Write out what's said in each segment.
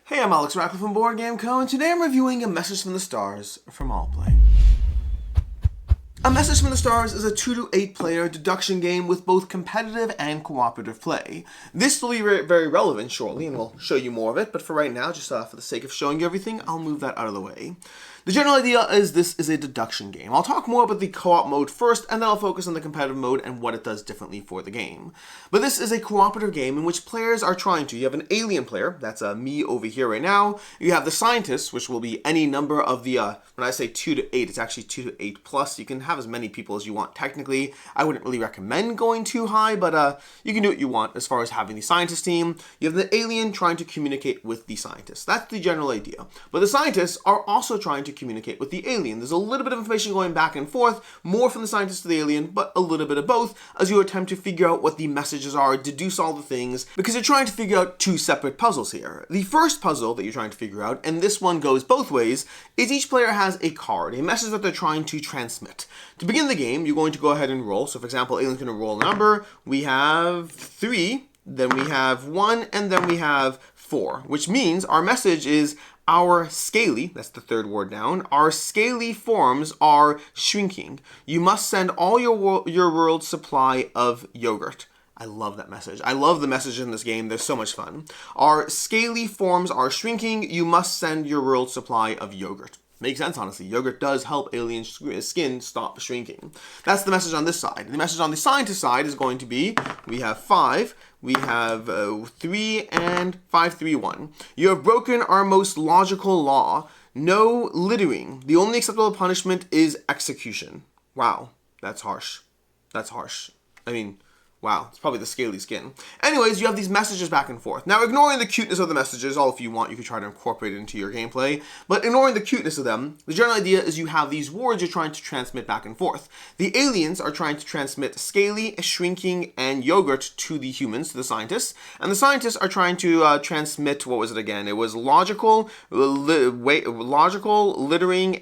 Hey, I'm Alex Ratcliffe from Board Game Co, and today I'm reviewing A Message from the Stars from Allplay. A Message from the Stars is a 2 to 8 player deduction game with both competitive and cooperative play. This will be very relevant shortly, and we'll show you more of it, but for right now, just for the sake of showing you everything, I'll move that out of the way. The general idea is this is a deduction game. I'll talk more about the co-op mode first, and then I'll focus on the competitive mode and what it does differently for the game. But this is a cooperative game in which players are trying to. You have an alien player, that's me over here right now. You have the scientists, which will be any number of the, when I say 2 to 8, it's actually 2 to 8 plus. You can have as many people as you want technically. I wouldn't really recommend going too high, but you can do what you want as far as having the scientist team. You have the alien trying to communicate with the scientists. That's the general idea. But the scientists are also trying to communicate with the alien. There's a little bit of information going back and forth, more from the scientist to the alien, but a little bit of both as you attempt to figure out what the messages are, deduce all the things, because you're trying to figure out two separate puzzles here. The first puzzle that you're trying to figure out, and this one goes both ways, is each player has a card, a message that they're trying to transmit. To begin the game, you're going to go ahead and roll. So for example, alien's going to roll a number. We have 3, then we have 1, and then we have 4, which means our message is our scaly, that's the third word down, our scaly forms are shrinking. You must send all your world's supply of yogurt. I love that message. I love the messages in this game. They're so much fun. Our scaly forms are shrinking. You must send your world's supply of yogurt. Makes sense, honestly. Yogurt does help alien skin stop shrinking. That's the message on this side. The message on the scientist side is going to be, we have 5, we have 3, and 5, 3, 1. You have broken our most logical law. No littering. The only acceptable punishment is execution. Wow, that's harsh. That's harsh. I mean, wow, it's probably the scaly skin. Anyways, you have these messages back and forth. Now, ignoring the cuteness of the messages, all if you want, you could try to incorporate it into your gameplay, but ignoring the cuteness of them, the general idea is you have these words you're trying to transmit back and forth. The aliens are trying to transmit scaly, shrinking, and yogurt to the humans, to the scientists, and the scientists are trying to transmit, what was it again? It was logical, littering,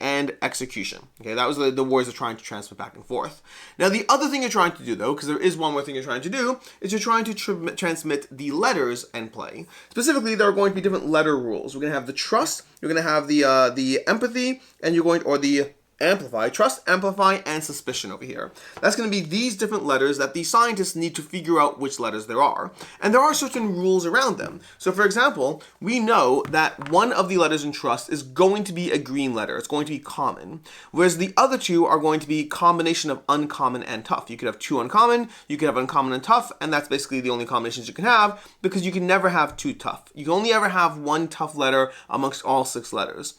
and execution. Okay, that was the words they're trying to transmit back and forth. Now, the other thing you're trying to do, though, because there is one more thing you're trying to do, is you're trying to transmit the letters and play. Specifically, there are going to be different letter rules. We're going to have the trust, you're going to have the empathy, and you're going, or the amplify, trust, amplify, and suspicion over here. That's going to be these different letters that the scientists need to figure out which letters there are. And there are certain rules around them. So for example, we know that one of the letters in trust is going to be a green letter. It's going to be common. Whereas the other two are going to be combination of uncommon and tough. You could have 2 uncommon, you could have uncommon and tough, and that's basically the only combinations you can have because you can never have 2 tough. You can only ever have 1 tough letter amongst all 6 letters.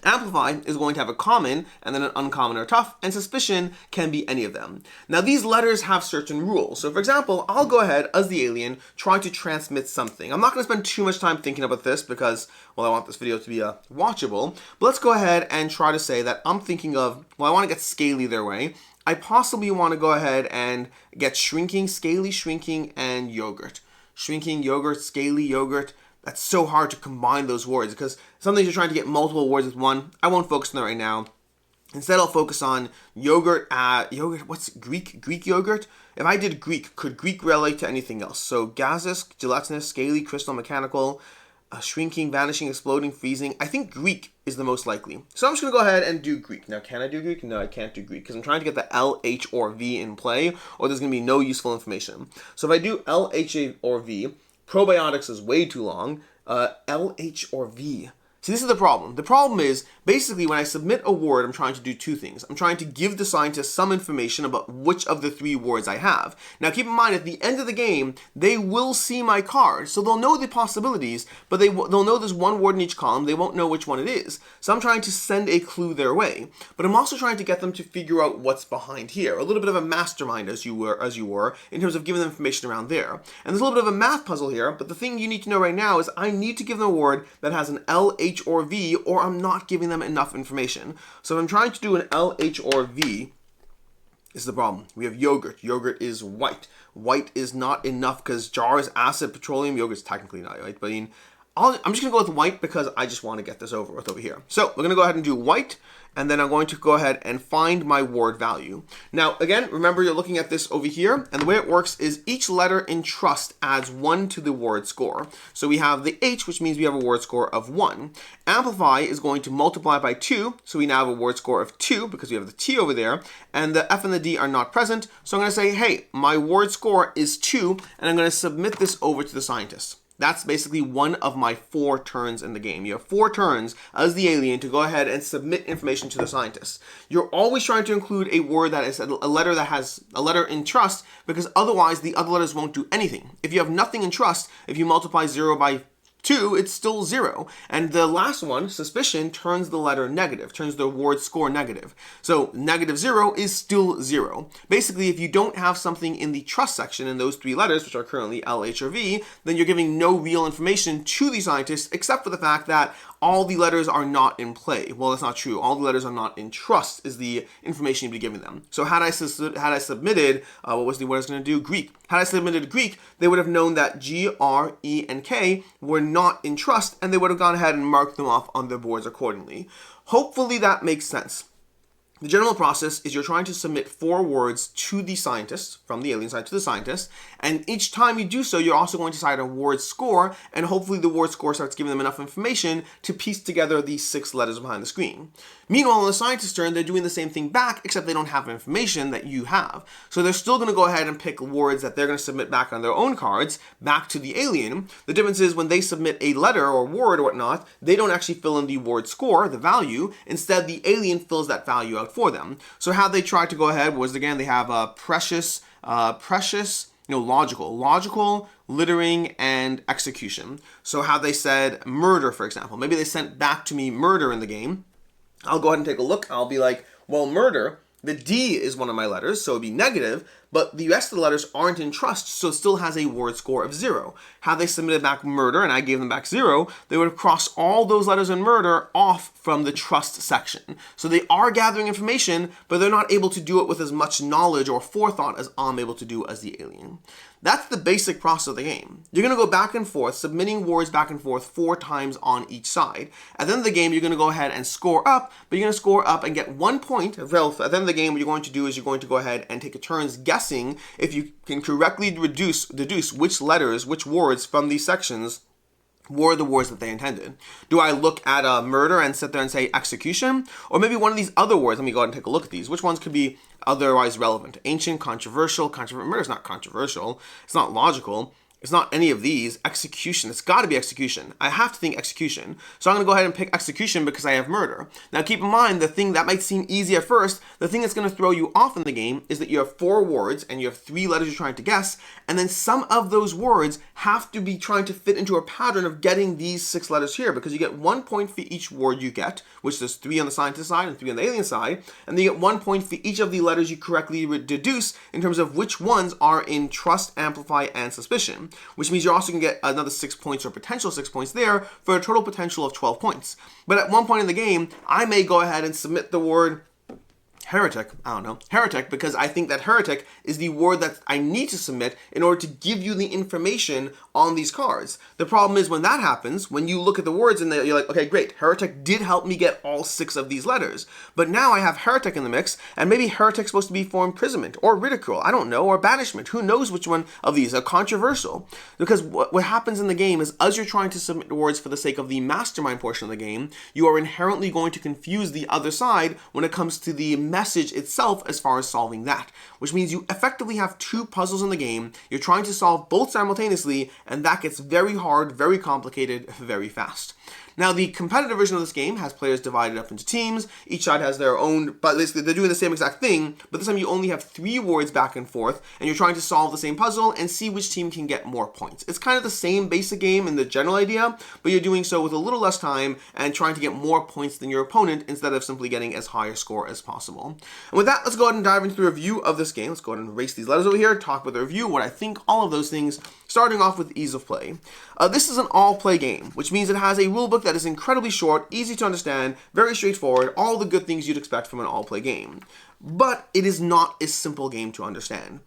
Amplify is going to have a common and then an uncommon or tough, and suspicion can be any of them. Now these letters have certain rules. So for example, I'll go ahead as the alien try to transmit something. I'm not going to spend too much time thinking about this because, well, I want this video to be watchable. But let's go ahead and try to say that I'm thinking of, well, I want to get scaly their way. I possibly want to go ahead and get shrinking, scaly, shrinking, and yogurt. Shrinking, yogurt, scaly, yogurt. That's so hard to combine those words because sometimes you're trying to get multiple words with one. I won't focus on that right now. Instead, I'll focus on yogurt. Yogurt, what's Greek? Greek yogurt? If I did Greek, could Greek relate to anything else? So gaseous, gelatinous, scaly, crystal, mechanical, shrinking, vanishing, exploding, freezing. I think Greek is the most likely. So I'm just going to go ahead and do Greek. Now, can I do Greek? No, I can't do Greek because I'm trying to get the L, H, or V in play, or there's going to be no useful information. So if I do L, H, or V, probiotics is way too long. L, H, or V. See, this is the problem. The problem is, basically, when I submit a word, I'm trying to do 2 things. I'm trying to give the scientist some information about which of the 3 words I have. Now, keep in mind, at the end of the game, they will see my card, so they'll know the possibilities, but they'll know there's 1 word in each column. They won't know which one it is. So I'm trying to send a clue their way, but I'm also trying to get them to figure out what's behind here. A little bit of a mastermind, as you were, in terms of giving them information around there. And there's a little bit of a math puzzle here, but the thing you need to know right now is I need to give them a word that has an L, H, or V, or I'm not giving them enough information. So if I'm trying to do an L, H, or V, this is the problem. We have yogurt. Yogurt is white. White is not enough because jar is acid, petroleum. Yogurt's technically not white, but I'm just going to go with white because I just want to get this over with over here. So we're going to go ahead and do white, and then I'm going to go ahead and find my word value. Now, again, remember you're looking at this over here, and the way it works is each letter in trust adds 1 to the word score. So we have the H, which means we have a word score of 1. Amplify is going to multiply by 2, so we now have a word score of 2 because we have the T over there, and the F and the D are not present. So I'm going to say, hey, my word score is 2, and I'm going to submit this over to the scientist. That's basically one of my 4 turns in the game. You have 4 turns as the alien to go ahead and submit information to the scientist. You're always trying to include a word that is a letter that has a letter in trust, because otherwise the other letters won't do anything. If you have nothing in trust, if you multiply 0 by 2, it's still 0. And the last one, suspicion, turns the letter negative, turns the word score negative. So -0 is still 0. Basically, if you don't have something in the trust section in those 3 letters, which are currently L, H, or V, then you're giving no real information to the scientist, except for the fact that all the letters are not in play. Well, that's not true. All the letters are not in trust is the information you'd be giving them. So had I submitted, what was the word I was going to do? Greek. Had I submitted Greek, they would have known that G, R, E, and K were not in trust, and they would have gone ahead and marked them off on their boards accordingly. Hopefully that makes sense. The general process is you're trying to submit 4 words to the scientist, from the alien side to the scientist, and each time you do so, you're also going to decide a word score, and hopefully the word score starts giving them enough information to piece together these 6 letters behind the screen. Meanwhile, on the scientist's turn, they're doing the same thing back, except they don't have information that you have. So they're still going to go ahead and pick words that they're going to submit back on their own cards, back to the alien. The difference is when they submit a letter or word or whatnot, they don't actually fill in the word score, the value. Instead, the alien fills that value out for them. So how they try to go ahead was, again, they have logical, littering, and execution. So how they said murder, for example. Maybe they sent back to me murder in the game. I'll go ahead and take a look. I'll be like, well, murder, the D is one of my letters, so it'd be negative, but the rest of the letters aren't in trust, so it still has a word score of 0. Had they submitted back murder and I gave them back 0, they would have crossed all those letters in murder off from the trust section. So they are gathering information, but they're not able to do it with as much knowledge or forethought as I'm able to do as the alien. That's the basic process of the game. You're going to go back and forth, submitting words back and forth 4 times on each side. At the end of the game, you're going to go ahead and score up, but you're going to score up and get 1 point. Well, at the end of the game, what you're going to do is you're going to go ahead and take a turns guessing if you can correctly deduce which letters, which words from these sections were the words that they intended. Do I look at murder and sit there and say execution? Or maybe one of these other words, let me go ahead and take a look at these. Which ones could be otherwise relevant? Ancient, controversial, murder is not controversial. It's not logical. It's not any of these. Execution. It's got to be execution. I have to think execution. So I'm going to go ahead and pick execution because I have murder. Now keep in mind, the thing that might seem easy at first, the thing that's going to throw you off in the game is that you have 4 words and you have 3 letters you're trying to guess, and then some of those words have to be trying to fit into a pattern of getting these 6 letters here, because you get 1 point for each word you get, which there's 3 on the scientist side and 3 on the alien side, and then you get 1 point for each of the letters you correctly deduce in terms of which ones are in trust, amplify, and suspicion. Which means you're also going to get another 6 points or potential 6 points there for a total potential of 12 points. But at one point in the game, I may go ahead and submit the word heretic, because I think that heretic is the word that I need to submit in order to give you the information on these cards. The problem is when that happens, when you look at the words and you're like, okay, great, heretic did help me get all 6 of these letters. But now I have heretic in the mix, and maybe heretic's supposed to be for imprisonment or ridicule, I don't know, or banishment. Who knows which one of these are controversial? Because what happens in the game is as you're trying to submit words for the sake of the mastermind portion of the game, you are inherently going to confuse the other side when it comes to the message itself as far as solving that, which means you effectively have 2 puzzles in the game. You're trying to solve both simultaneously, and that gets very hard, very complicated, very fast. Now, the competitive version of this game has players divided up into teams. Each side has their own, but basically they're doing the same exact thing, but this time you only have 3 words back and forth, and you're trying to solve the same puzzle and see which team can get more points. It's kind of the same basic game in the general idea, but you're doing so with a little less time and trying to get more points than your opponent instead of simply getting as high a score as possible. And with that, let's go ahead and dive into the review of this game. Let's go ahead and erase these letters over here, talk about the review, what I think, all of those things, starting off with ease of play. This is an all-play game, which means it has a rulebook that is incredibly short, easy to understand, very straightforward, all the good things you'd expect from an all-play game. But it is not a simple game to understand.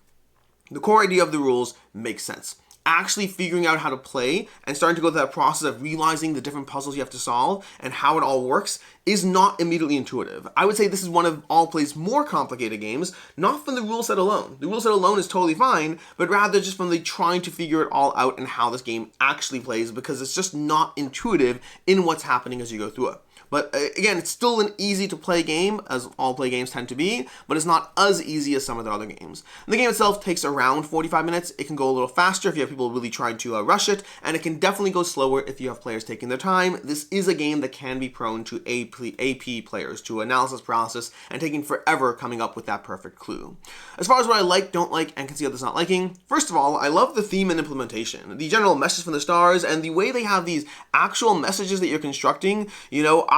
The core idea of the rules makes sense. actually figuring out how to play and starting to go through that process of realizing the different puzzles you have to solve and how it all works is not immediately intuitive. I would say this is one of all plays more complicated games, not from the rule set alone. The rule set alone is totally fine, but rather just from the trying to figure it all out and how this game actually plays, because it's just not intuitive in what's happening as you go through it. But again, it's still an easy to play game, as all play games tend to be, but it's not as easy as some of the other games. And the game itself takes around 45 minutes. It can go a little faster if you have people really trying to rush it, and it can definitely go slower if you have players taking their time. This is a game that can be prone to AP players, to analysis paralysis, and taking forever coming up with that perfect clue. As far as what I like, don't like, and can see others not liking, first of all, I love the theme and implementation. The general message from the stars, and the way they have these actual messages that you're constructing.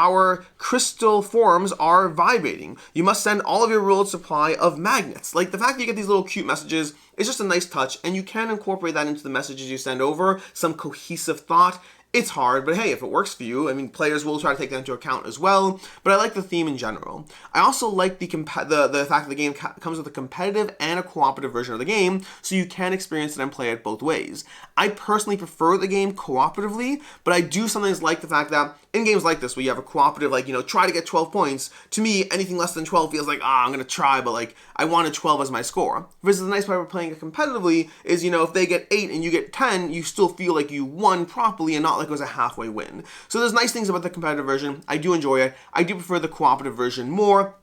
Our crystal forms are vibrating. You must send all of your world supply of magnets. Like, the fact that you get these little cute messages is just a nice touch, and you can incorporate that into the messages you send over, some cohesive thought. It's hard, but hey, if it works for you, I mean, players will try to take that into account as well, but I like the theme in general. I also like the fact that the game comes with a competitive and a cooperative version of the game, so you can experience it and play it both ways. I personally prefer the game cooperatively, but I do sometimes like the fact that in games like this, where you have a cooperative, try to get 12 points, to me, anything less than 12 feels like, I'm going to try, but I wanted 12 as my score. Versus the nice part of playing it competitively is, if they get 8 and you get 10, you still feel like you won properly and not like it was a halfway win. So there's nice things about the competitive version. I do enjoy it. I do prefer the cooperative version more,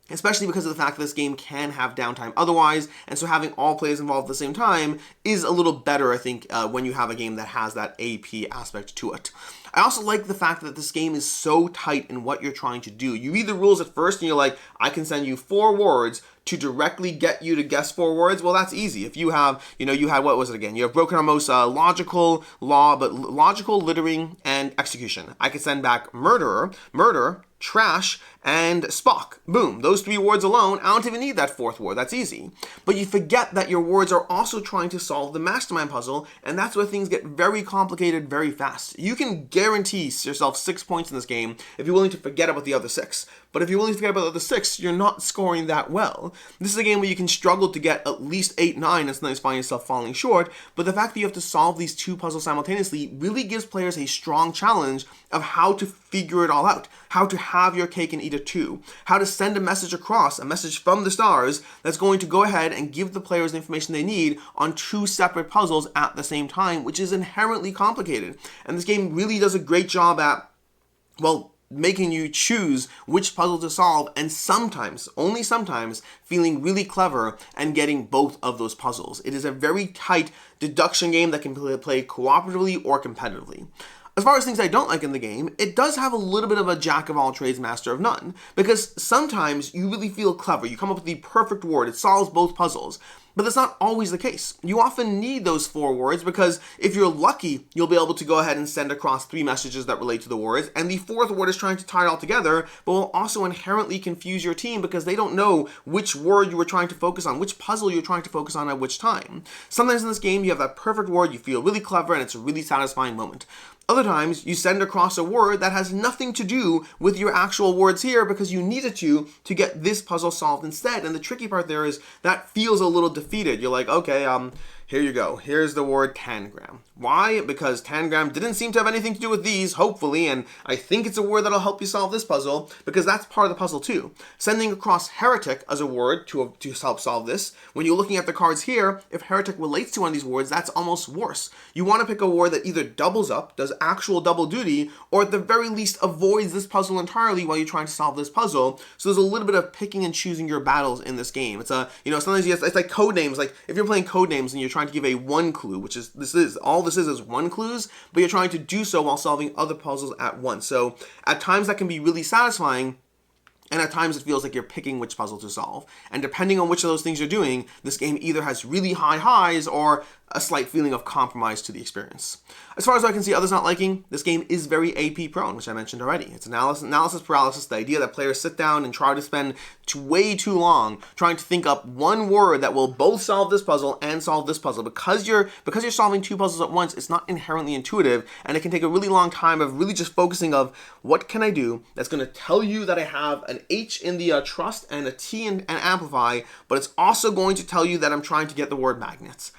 especially because of the fact that this game can have downtime otherwise, and so having all players involved at the same time is a little better, I think, when you have a game that has that AP aspect to it. I also like the fact that this game is so tight in what you're trying to do. You read the rules at first and you're like, I can send you 4 words to directly get you to guess 4 words. Well, that's easy. If you have, you had, what was it again? You have broken almost logical, littering, and execution. I could send back murder, trash, and Spock. Boom. Those 3 words alone, I don't even need that 4th word. That's easy. But you forget that your words are also trying to solve the mastermind puzzle, and that's where things get very complicated very fast. You can guarantee yourself 6 points in this game if you're willing to forget about the other 6. But if you're willing to forget about the other 6, you're not scoring that well. This is a game where you can struggle to get at least 8, 9, and sometimes find yourself falling short, but the fact that you have to solve these 2 puzzles simultaneously really gives players a strong challenge of how to figure it all out, how to have your cake and eat it too, how to send a message across, a message from the stars that's going to go ahead and give the players the information they need on 2 separate puzzles at the same time, which is inherently complicated. And this game really does a great job at, making you choose which puzzle to solve, and sometimes, only sometimes, feeling really clever and getting both of those puzzles. It is a very tight deduction game that can be played cooperatively or competitively. As far as things I don't like in the game, it does have a little bit of a jack of all trades, master of none, because sometimes you really feel clever. You come up with the perfect word. It solves both puzzles. But that's not always the case. You often need those 4 words because if you're lucky, you'll be able to go ahead and send across 3 messages that relate to the words, and the 4th word is trying to tie it all together, but will also inherently confuse your team because they don't know which word you were trying to focus on, which puzzle you're trying to focus on at which time. Sometimes in this game, you have that perfect word, you feel really clever, and it's a really satisfying moment. Other times, you send across a word that has nothing to do with your actual words here because you needed to get this puzzle solved instead. And the tricky part there is that feels a little defeated. You're like, okay, here you go. Here's the word tangram. Why? Because tangram didn't seem to have anything to do with these, hopefully, and I think it's a word that'll help you solve this puzzle, because that's part of the puzzle too. Sending across heretic as a word to help solve this, when you're looking at the cards here, if heretic relates to one of these words, that's almost worse. You want to pick a word that either doubles up, does actual double duty, or at the very least avoids this puzzle entirely while you're trying to solve this puzzle. So there's a little bit of picking and choosing your battles in this game. It's sometimes it's like code names. Like if you're playing code names and you're trying to give a 1 clue, which is this is 1 clues, but you're trying to do so while solving other puzzles at once. So at times that can be really satisfying, and at times it feels like you're picking which puzzle to solve. And depending on which of those things you're doing, this game either has really high highs or a slight feeling of compromise to the experience. As far as I can see others not liking, this game is very AP prone, which I mentioned already. It's analysis paralysis, the idea that players sit down and try to spend way too long trying to think up one word that will both solve this puzzle and solve this puzzle. Because you're solving 2 puzzles at once, it's not inherently intuitive, and it can take a really long time of really just focusing of what can I do that's going to tell you that I have an H in the trust and a T in amplify, but it's also going to tell you that I'm trying to get the word magnets.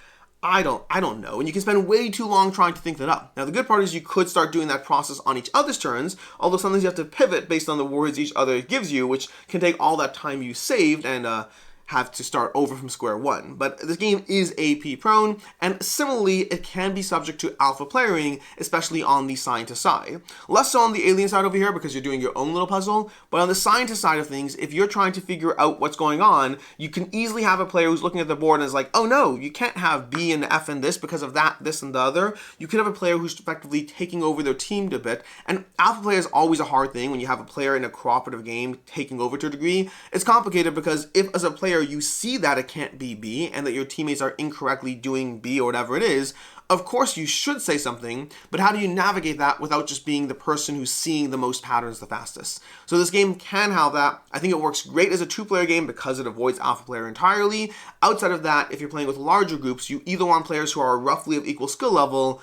I don't know. And you can spend way too long trying to think that up. Now, the good part is you could start doing that process on each other's turns, although sometimes you have to pivot based on the words each other gives you, which can take all that time you saved and have to start over from square one. But this game is AP prone, and similarly, it can be subject to alpha playering, especially on the scientist side. Less so on the alien side over here because you're doing your own little puzzle, but on the scientist side of things, if you're trying to figure out what's going on, you can easily have a player who's looking at the board and is like, oh no, you can't have B and F and this because of that, this and the other. You could have a player who's effectively taking over their team a bit, and alpha play is always a hard thing when you have a player in a cooperative game taking over to a degree. It's complicated because if as a player you see that it can't be B and that your teammates are incorrectly doing B or whatever it is, of course you should say something, but how do you navigate that without just being the person who's seeing the most patterns the fastest? So this game can have that. I think it works great as a two-player game because it avoids alpha player entirely. Outside of that, if you're playing with larger groups, you either want players who are roughly of equal skill level,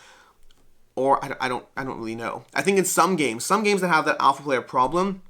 or I don't really know. I think in some games that have that alpha player problem,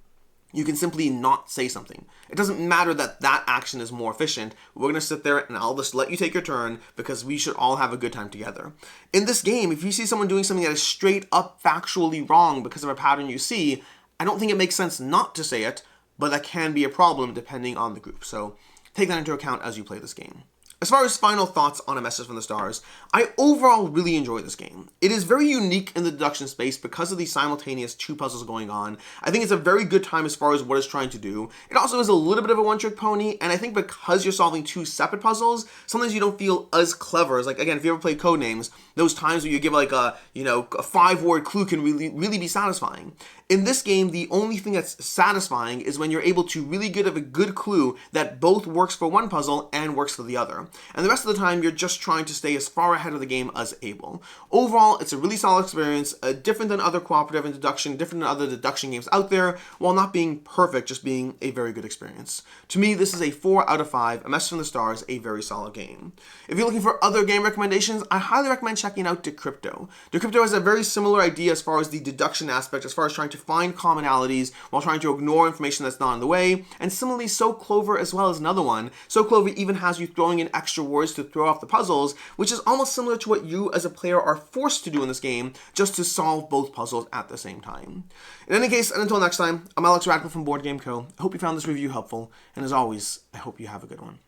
you can simply not say something. It doesn't matter that that action is more efficient. We're going to sit there and I'll just let you take your turn because we should all have a good time together. In this game, if you see someone doing something that is straight up factually wrong because of a pattern you see, I don't think it makes sense not to say it, but that can be a problem depending on the group. So take that into account as you play this game. As far as final thoughts on A Message from the Stars, I overall really enjoy this game. It is very unique in the deduction space because of the simultaneous two puzzles going on. I think it's a very good time as far as what it's trying to do. It also is a little bit of a one-trick pony, and I think because you're solving two separate puzzles, sometimes you don't feel as clever as, like, again, if you ever played Codenames, those times where you give like a 5-word clue can really be satisfying. In this game, the only thing that's satisfying is when you're able to really give a good clue that both works for one puzzle and works for the other. And the rest of the time, you're just trying to stay as far ahead of the game as able. Overall, it's a really solid experience, different than other cooperative and deduction, different than other deduction games out there, while not being perfect, just being a very good experience. To me, this is a 4 out of 5, A Message from the Stars, a very solid game. If you're looking for other game recommendations, I highly recommend checking out Decrypto. Decrypto has a very similar idea as far as the deduction aspect, as far as trying to find commonalities while trying to ignore information that's not in the way, and similarly So Clover as well as another one. So Clover even has you throwing in extra words to throw off the puzzles, which is almost similar to what you as a player are forced to do in this game, just to solve both puzzles at the same time. In any case, and until next time, I'm Alex Radcliffe from Board Game Co. I hope you found this review helpful, and as always, I hope you have a good one.